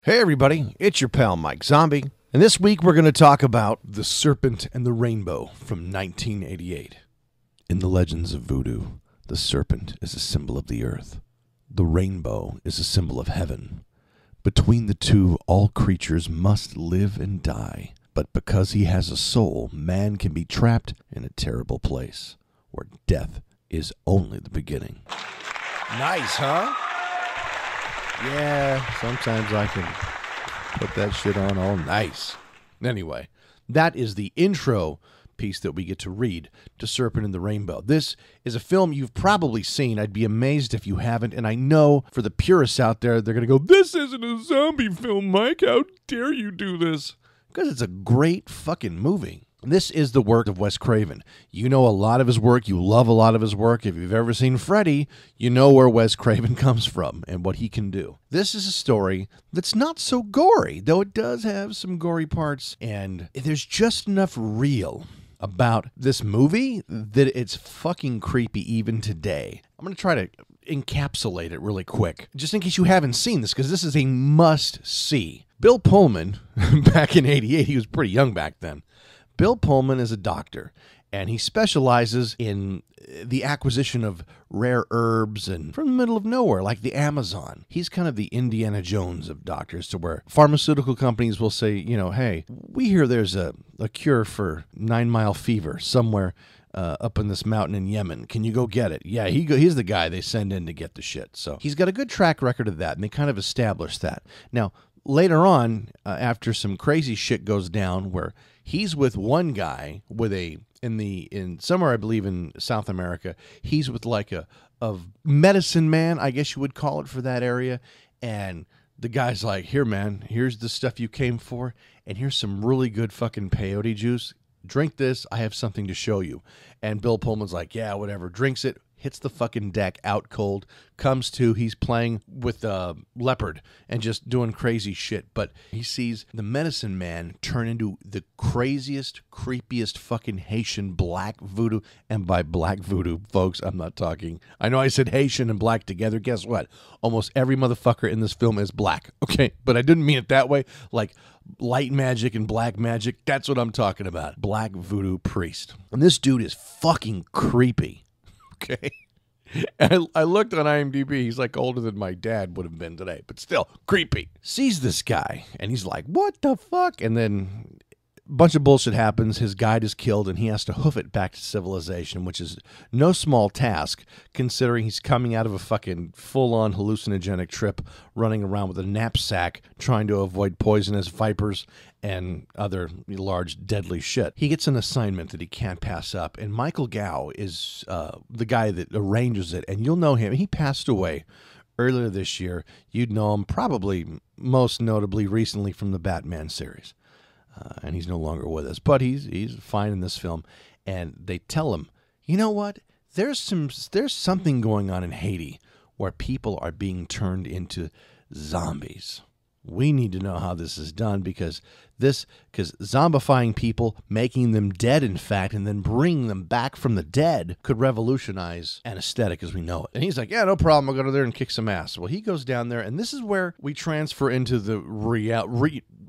Hey everybody, it's your pal Mike Zombie, and this week we're going to talk about The Serpent and the Rainbow from 1988. In the legends of voodoo, the serpent is a symbol of the earth. The rainbow is a symbol of heaven. Between the two, all creatures must live and die, but because he has a soul, man can be trapped in a terrible place, where death is only the beginning. Nice, huh? Yeah, sometimes I can put that shit on all nice. Anyway, that is the intro piece that we get to read to Serpent and the Rainbow. This is a film you've probably seen. I'd be amazed if you haven't, and I know for the purists out there, they're going to go, "This isn't a zombie film, Mike. How dare you do this?" Because it's a great fucking movie. This is the work of Wes Craven. You know a lot of his work. You love a lot of his work. If you've ever seen Freddy, you know where Wes Craven comes from and what he can do. This is a story that's not so gory, though it does have some gory parts, and there's just enough real about this movie that it's fucking creepy even today. I'm going to try to encapsulate it really quick, just in case you haven't seen this, because this is a must-see. Bill Pullman, back in '88, he was pretty young back then. Bill Pullman is a doctor, and he specializes in the acquisition of rare herbs and from the middle of nowhere, like the Amazon. He's kind of the Indiana Jones of doctors, to where pharmaceutical companies will say, you know, hey, we hear there's a cure for 9 Mile fever somewhere up in this mountain in Yemen. Can you go get it? Yeah, he's the guy they send in to get the shit. So he's got a good track record of that, and they kind of established that. Now, later on, after some crazy shit goes down where he's with one guy with in somewhere, I believe in South America, he's with like a medicine man, I guess you would call it, for that area. And the guy's like, "Here, man, here's the stuff you came for, and here's some really good fucking peyote juice. Drink this. I have something to show you." And Bill Pullman's like, "Yeah, whatever." Drinks it, hits the fucking deck out cold, comes to, he's playing with a leopard and just doing crazy shit. But he sees the medicine man turn into the craziest, creepiest fucking Haitian black voodoo. And by black voodoo, folks, I'm not talking, I know I said Haitian and black together. Guess what? Almost every motherfucker in this film is black. Okay, but I didn't mean it that way. Like light magic and black magic, that's what I'm talking about. Black voodoo priest. And this dude is fucking creepy. Okay. I looked on IMDb. He's like older than my dad would have been today, but still creepy. Sees this guy and he's like, "What the fuck?" And then a bunch of bullshit happens. His guide is killed and he has to hoof it back to civilization, which is no small task considering he's coming out of a fucking full-on hallucinogenic trip, running around with a knapsack trying to avoid poisonous vipers and other large deadly shit. He gets an assignment that he can't pass up, and Michael Gow is the guy that arranges it, and you'll know him. He passed away earlier this year. You'd know him probably most notably recently from the Batman series, and he's no longer with us, but he's fine in this film. And they tell him, you know what? There's something going on in Haiti where people are being turned into zombies. We need to know how this is done, because zombifying people, making them dead, in fact, and then bringing them back from the dead could revolutionize anesthetic as we know it. And he's like, "Yeah, no problem. I'll go to there and kick some ass." Well, he goes down there, and this is where we transfer into the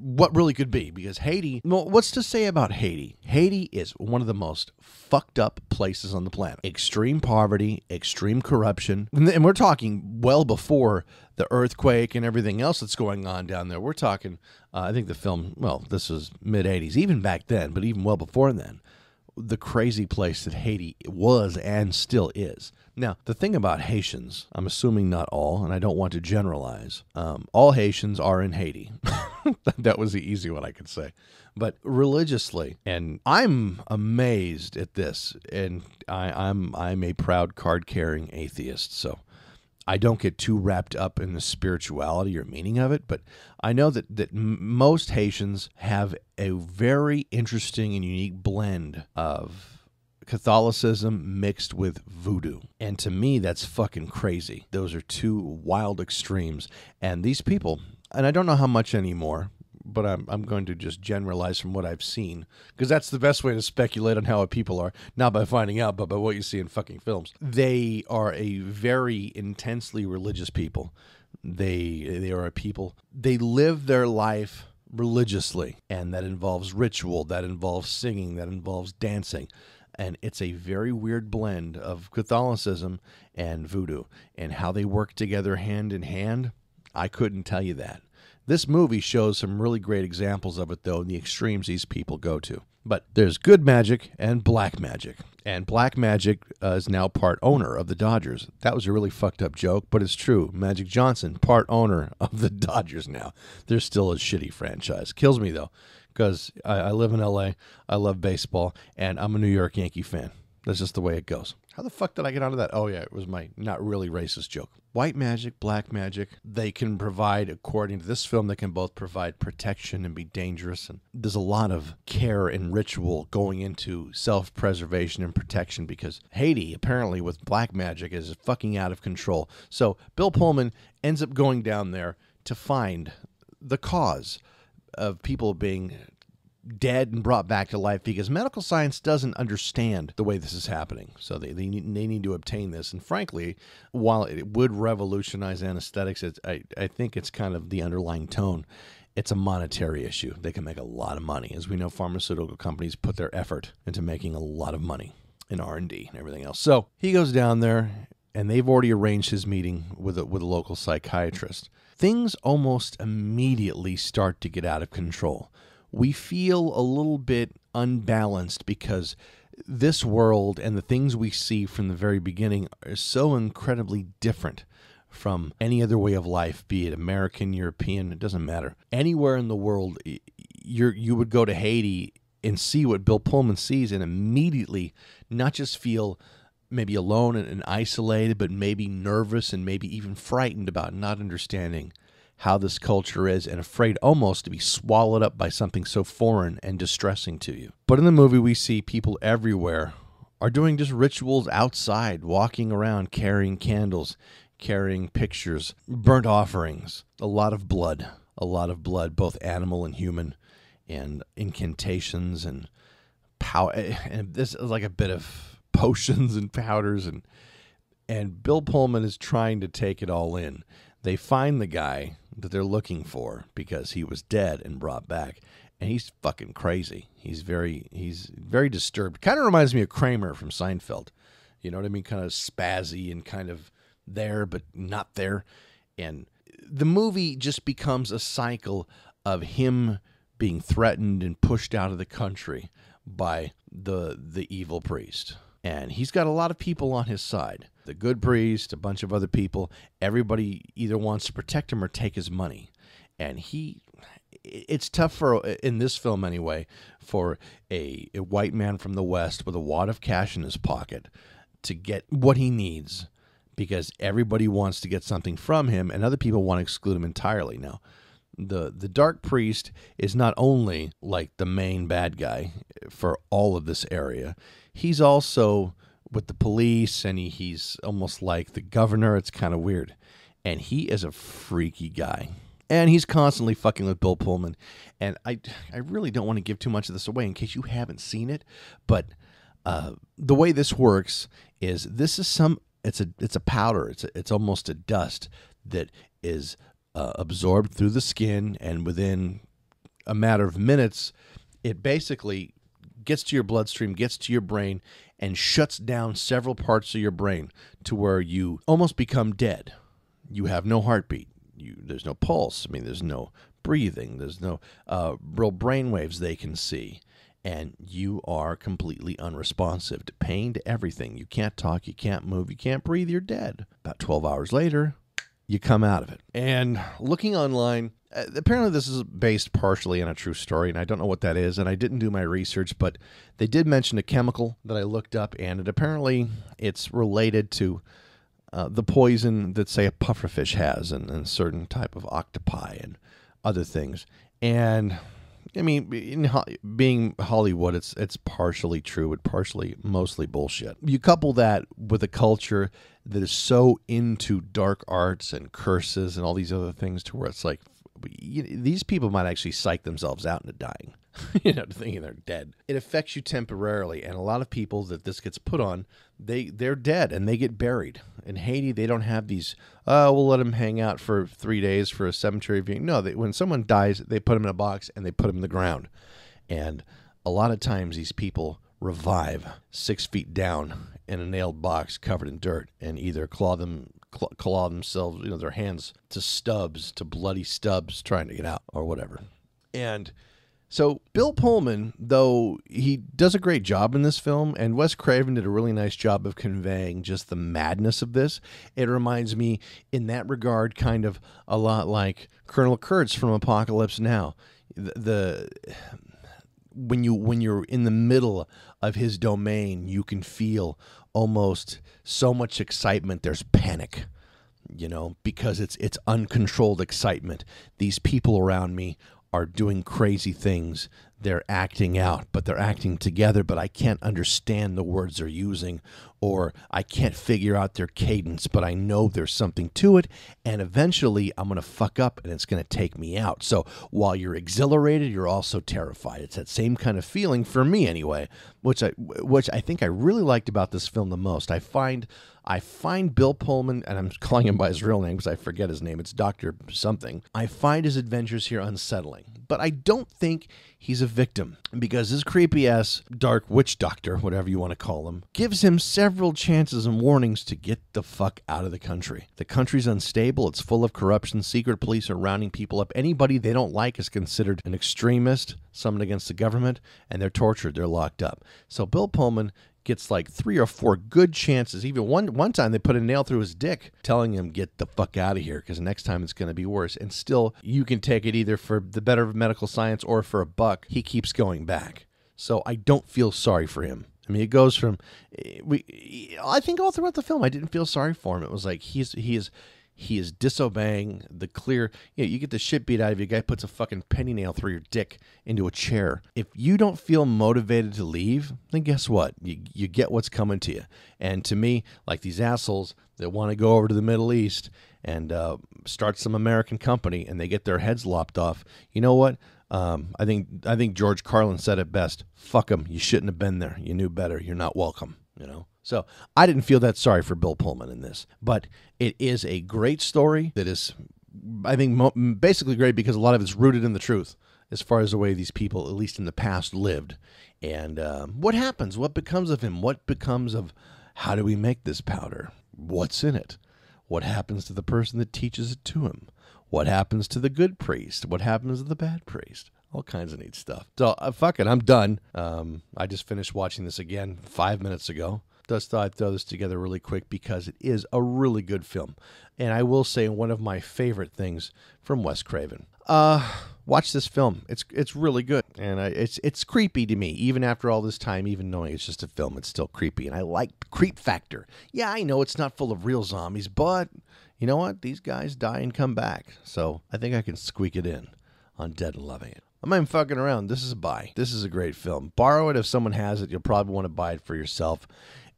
what really could be, because Haiti, well, what's to say about Haiti? Haiti is one of the most fucked up places on the planet. Extreme poverty, extreme corruption, and we're talking well before the earthquake and everything else that's going on down there. We're talking, I think the film, well, this is mid-'80s, even back then, but even well before then, the crazy place that Haiti was and still is. Now, the thing about Haitians, I'm assuming not all, and I don't want to generalize, all Haitians are in Haiti. That was the easy one I could say. But religiously, and I'm amazed at this, and I'm a proud card-carrying atheist, so I don't get too wrapped up in the spirituality or meaning of it, but I know that most Haitians have a very interesting and unique blend of Catholicism mixed with voodoo. And to me, that's fucking crazy. Those are two wild extremes. And these people, and I don't know how much anymore, but I'm going to just generalize from what I've seen, because that's the best way to speculate on how people are, not by finding out, but by what you see in fucking films. They are a very intensely religious people. They are a people. They live their life religiously, and that involves ritual, that involves singing, that involves dancing. And it's a very weird blend of Catholicism and voodoo, and how they work together hand in hand. I couldn't tell you that. This movie shows some really great examples of it, though, in the extremes these people go to. But there's good magic and black magic. And black magic is now part owner of the Dodgers. That was a really fucked up joke, but it's true. Magic Johnson, part owner of the Dodgers now. They're still a shitty franchise. Kills me, though, because I live in L.A., I love baseball, and I'm a New York Yankee fan. That's just the way it goes. How the fuck did I get onto that? Oh, yeah, it was my not really racist joke. White magic, black magic, they can provide, according to this film, they can both provide protection and be dangerous. And there's a lot of care and ritual going into self-preservation and protection, because Haiti, apparently, with black magic, is fucking out of control. So Bill Pullman ends up going down there to find the cause of people being dead and brought back to life, because medical science doesn't understand the way this is happening. So they need to obtain this. And frankly, while it would revolutionize anesthetics, I think it's kind of the underlying tone. It's a monetary issue. They can make a lot of money. As we know, pharmaceutical companies put their effort into making a lot of money in R&D and everything else. So he goes down there, and they've already arranged his meeting with a local psychiatrist. Things almost immediately start to get out of control. We feel a little bit unbalanced because this world and the things we see from the very beginning are so incredibly different from any other way of life, be it American, European, it doesn't matter. Anywhere in the world, you would go to Haiti and see what Bill Pullman sees, and immediately not just feel maybe alone and isolated, but maybe nervous and maybe even frightened about not understanding how this culture is, and afraid almost to be swallowed up by something so foreign and distressing to you. But in the movie, we see people everywhere are doing just rituals outside, walking around, carrying candles, carrying pictures, burnt offerings, a lot of blood, both animal and human, and incantations and power. And this is like a bit of potions and powders, and Bill Pullman is trying to take it all in. They find the guy that they're looking for because he was dead and brought back, and he's fucking crazy. He's very disturbed. Kind of reminds me of Kramer from Seinfeld. You know what I mean? Kind of spazzy and kind of there but not there. And the movie just becomes a cycle of him being threatened and pushed out of the country by the evil priest. And he's got a lot of people on his side. The good priest, a bunch of other people. Everybody either wants to protect him or take his money. And it's tough for, in this film anyway, for a white man from the West with a wad of cash in his pocket to get what he needs, because everybody wants to get something from him and other people want to exclude him entirely. Now, the dark priest is not only like the main bad guy for all of this area, he's also with the police, and he's almost like the governor. It's kind of weird. And he is a freaky guy. And he's constantly fucking with Bill Pullman. And I really don't want to give too much of this away in case you haven't seen it. But the way this works is it's a powder. It's almost a dust that is absorbed through the skin, and within a matter of minutes, it basically gets to your bloodstream, gets to your brain, and shuts down several parts of your brain to where you almost become dead. You have no heartbeat. There's no pulse. I mean, there's no breathing. There's no real brain waves they can see. And you are completely unresponsive to pain, to everything. You can't talk. You can't move. You can't breathe. You're dead. About 12 hours later, you come out of it. And looking online, apparently this is based partially on a true story, and I don't know what that is, and I didn't do my research, but they did mention a chemical that I looked up, and it's related to the poison that, say, a pufferfish has, and a certain type of octopi and other things. And I mean, being Hollywood, it's partially true, but mostly bullshit. You couple that with a culture that is so into dark arts and curses and all these other things, to where it's like, these people might actually psych themselves out into dying. thinking they're dead. It affects you temporarily, and a lot of people that this gets put on, they're dead and they get buried. In Haiti, they don't have these, we'll let them hang out for 3 days for a cemetery viewing. No, when someone dies, they put them in a box and they put them in the ground. And a lot of times these people revive 6 feet down in a nailed box covered in dirt and either claw themselves, their hands to stubs, to bloody stubs trying to get out or whatever. And so Bill Pullman, though he does a great job in this film, and Wes Craven did a really nice job of conveying just the madness of this. It reminds me in that regard kind of a lot like Colonel Kurtz from Apocalypse Now. When you're in the middle of his domain, you can feel almost so much excitement. There's panic, because it's uncontrolled excitement. These people around me are doing crazy things. They're acting out, but they're acting together, but I can't understand the words they're using, or I can't figure out their cadence, but I know there's something to it, and eventually I'm going to fuck up and it's going to take me out. So while you're exhilarated, you're also terrified. It's that same kind of feeling for me anyway, which I think I really liked about this film the most. I find Bill Pullman, and I'm calling him by his real name because I forget his name. It's Dr. something. I find his adventures here unsettling, but I don't think he's a victim, because this creepy-ass dark witch doctor, whatever you want to call him, gives him several chances and warnings to get the fuck out of the country. The country's unstable. It's full of corruption. Secret police are rounding people up. Anybody they don't like is considered an extremist, someone against the government, and they're tortured. They're locked up. So Bill Pullman gets like 3 or 4 good chances. Even one time they put a nail through his dick telling him, get the fuck out of here, because next time it's going to be worse. And still, you can take it either for the better of medical science or for a buck. He keeps going back. So I don't feel sorry for him. I mean, it goes from, I think all throughout the film, I didn't feel sorry for him. It was like he is disobeying the clear, you get the shit beat out of you. A guy puts a fucking penny nail through your dick into a chair. If you don't feel motivated to leave, then guess what? You get what's coming to you. And to me, like these assholes that want to go over to the Middle East and start some American company and they get their heads lopped off, you know what? I think George Carlin said it best. Fuck them. You shouldn't have been there. You knew better. You're not welcome, So I didn't feel that sorry for Bill Pullman in this, but it is a great story that is, I think, basically great because a lot of it's rooted in the truth as far as the way these people, at least in the past, lived. And what happens? What becomes of him? What becomes of how do we make this powder? What's in it? What happens to the person that teaches it to him? What happens to the good priest? What happens to the bad priest? All kinds of neat stuff. So, fuck it, I'm done. I just finished watching this again 5 minutes ago. Just thought I'd throw this together really quick because it is a really good film. And I will say one of my favorite things from Wes Craven. Watch this film. It's really good. And it's creepy to me. Even after all this time, even knowing it's just a film, it's still creepy. And I like the creep factor. Yeah, I know it's not full of real zombies, but you know what? These guys die and come back. So I think I can squeak it in on Dead and Loving It. I'm not even fucking around. This is a buy. This is a great film. Borrow it if someone has it. You'll probably want to buy it for yourself.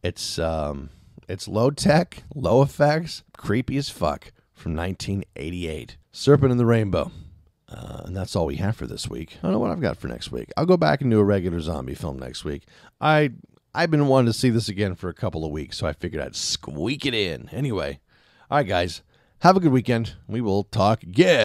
It's low tech, low effects, creepy as fuck from 1988. Serpent in the Rainbow. And that's all we have for this week. I don't know what I've got for next week. I'll go back and do a regular zombie film next week. I've been wanting to see this again for a couple of weeks, so I figured I'd squeak it in. Anyway, all right, guys, have a good weekend. We will talk again.